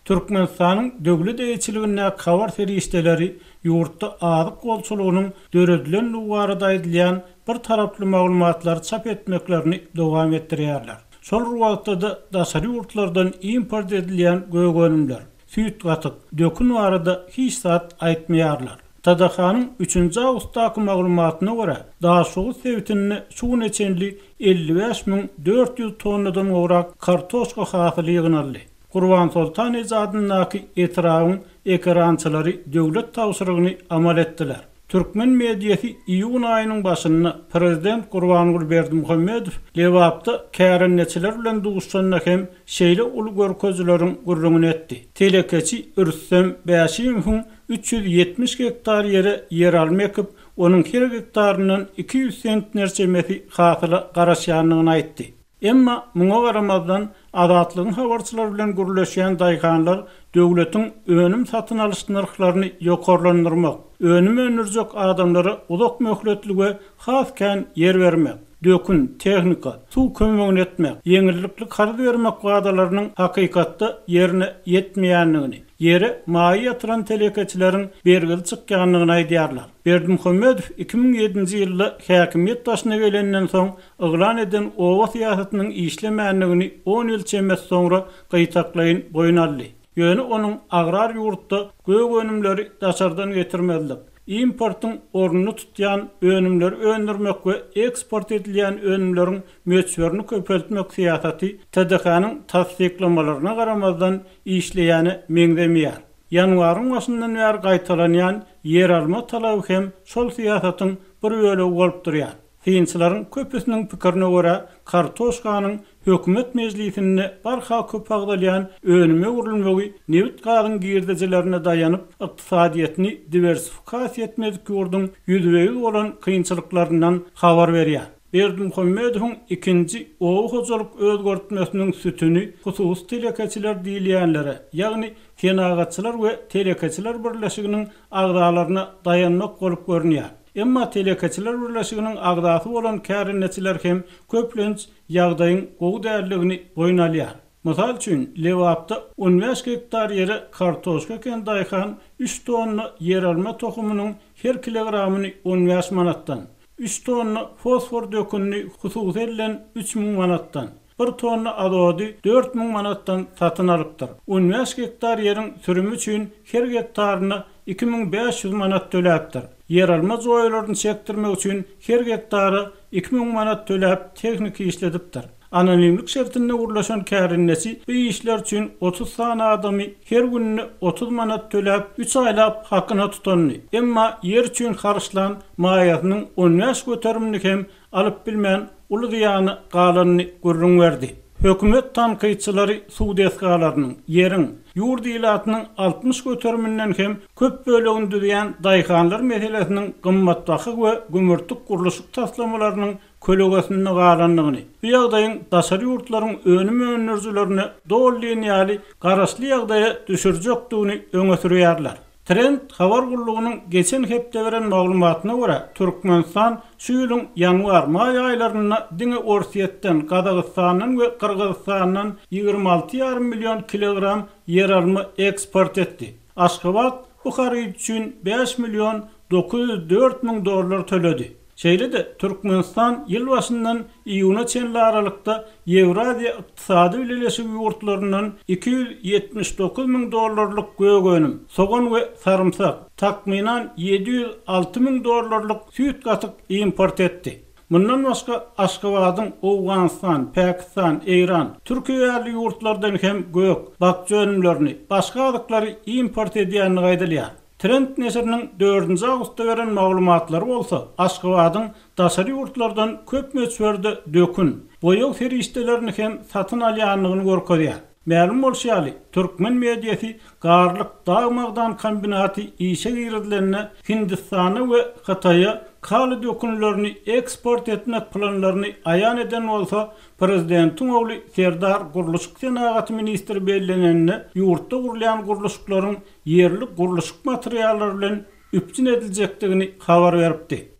Türkmenistan'ın döwlet eýçiligine kabar ferişdeleri ýurtda azyk golçulugynyň döredilen lugarda aýdylan bir taraply maglumatlar çap etmeklerini dowam etdirýärler. Şol ruwatda daşary ýurtlardan import edilen gögönümler, süýt gatyk, dökün barada hiç zat aýtmaýarlar. Tadahanyň 3-nji awgustdaky maglumatyna görä, daşugy sebitini şu neçenli 55.400 tonnadan gowrak kartoşka hasyly ýygnaldy. Gurban Sultan Ezadynyň etragyň ekrançylary döwlet tawsyrygyny amal etdiler. Türkmen mediýasy iýun aýynyň başynda prezident Gurbanguly Berdimuhammedow Lewapda kärenneçiler bilen duguşanyna hem şeýle uly görkezleriň gurrungyny etdi. Telekeçi Ürsem Bäşimowyň 370 hektar ýere yer almakyp, onuň her hektarynyň 200 sentnerçemesi hasyla garaşýanlygyny aýtdy. Emma muňa garamazdan adatlygyň habarçylar bilen gürleşýän daýkanlar döwletiň önüm satyn alyş narhlaryny ýokarlandyrmak, önüm önürjek adamlara uzak möhletlige hasken yer bermek, dökün, tehnika, suw kömegini etmek, ýeňillikli karz bermek wagdalarynyň hakykatda ýerine ýetmeýänligini, ýere maýy ýatyran telekeçileriň bergili çykýanlygyny aýdýarlar. Berdimuhammedow 2007-nji ýylda häkimiýet taşyna gelenden soň yglan eden owa syýasatynyň işlemänligini 10 ýyl çemez soňra gaýtaklaýyn boýun Ýöne onuň agrar ýurtda gögönümleri daşardan getirmediler. Importyň ornuny tutýan önümleri öndürmek we eksport edilýän önümleriň möçberini köpeltmek syýasaty TDH-nyň tasdiqlamalaryna garamazdan işleýäni meňdemeýär. Ýanwaryň başyndan bäri gaýtalanýan yer alma talaby hem şol syýasatyň bir bölegi bolup durýar. Fiýinçilaryň köpüsiniň pikirine görä, kartoşkanyň hökümet meclisinde barha köp agdalyan önüme urilmegi nevit gagyň girdejilerine daýanyp ykdysadyetini diversifikasiýa etmedik ýurdun ýüzbegi bolan kynçylyklaryndan habar berýär. Berdimuhammedowyň ikinji owa hojalyk özgertmesiniň sütüni hususy telekeçiler diýilýänlere, ýagny fenagatçylar we telekeçiler birleşiginiň agdalaryna dayanmak bolup görünýär. Emma telekeçiler birleşiginiň agdasy bolan kärenneçiler hem köplenç ýagdaýyň gowy därligini boýun alýar. Mysal üçin Lewapda 15 hektar ýere kartoşka eken daýhan 3 tonna yer alma tohumynyň her kilogramyny 15 manatdan, 3 tonna fosfor dökünni hususy edilen 3000 manatdan, 1 tonna azody 4000 manatdan satyn alypdyr. 15 hektar ýeriň sürümi üçin her hektaryna 2500 manat töläpdir. Yer alma joýlaryny çekdirmek üçin her hektary 2000 manat töläp teknik işledipdir. Anonimlik şertinde urlaşan kärennesi bu işler üçin 30 sany adamy her gününe 30 manat töläp 3 aýlap hakyna tutandy. Emma yer üçin harçlan maýatynyň 15 göterimini hem alyp bilmän uly ýany galanyny gurrun berdi. Hökümet tanqyçylary suwdeskalarynyň ýeriň ýurt ilatynyň 60 göteriminden hem köp bölegini düzýän daýhanlar meselesiniň gymmatbahy we gümürtük gurulşyk taslamalarynyň kölegesini galanlygyny, bu ýagdaýyň daşary ýurtlaryň önüm önürjilerini dol liniýaly garaşly ýagdaýa düşürjekdigini öňe sürýärler. Trend habar gurulugynyň geçen hepde beren maglumatyna görä, Türkmenistan şu ýylyň ýanwar-maý aýlaryna diňe Orsiýetden, Gazagystanyň we Kyrgyzstanyň 26,5 million kilogram yer alma eksport etdi. Aşgabat bu haryt üçin 5 milyon 904 000 dollar töledi. Şeýle de Türkmenistan ýyl başyndan iýuna çenli aralykda Ewraziýa ykdysady birleşigi ýurtlarynyň 279 000 dollarlyk gögönüm, soğan we sarımsak, takminan 706 000 dollarlyk süýt gatyk import etdi. Bundan başga Aşgabatyň Owganistan, Pakistan, Eýran, Türkiýe ýurtlardan hem gök, bakça önümlerini, başga adyklary import edýänligi aýdylýar. Trend neşriniň 4-nji awgustda beren maglumatlary bolsa, Aşgabatyň daşary ýurtlardan köp möçberde dökün, boýak ferişdelerini hem satyn alýanlygyny görkezýär. Ma'lum bolşýaly, Türkmen mediýasy garlyk dagmagdan kombinaty işe girdilerine Hindistana we Hataýa kaly dökünlerini eksport etmek planlaryny aýan eden bolsa, prezidentiň ogly Serdar Gurulşyk senagaty ministri bellenenine ýurtda gurulýan gurulşyklaryň yerli gurulşyk materiallary bilen üpçün ediljekdigini habar beripdi.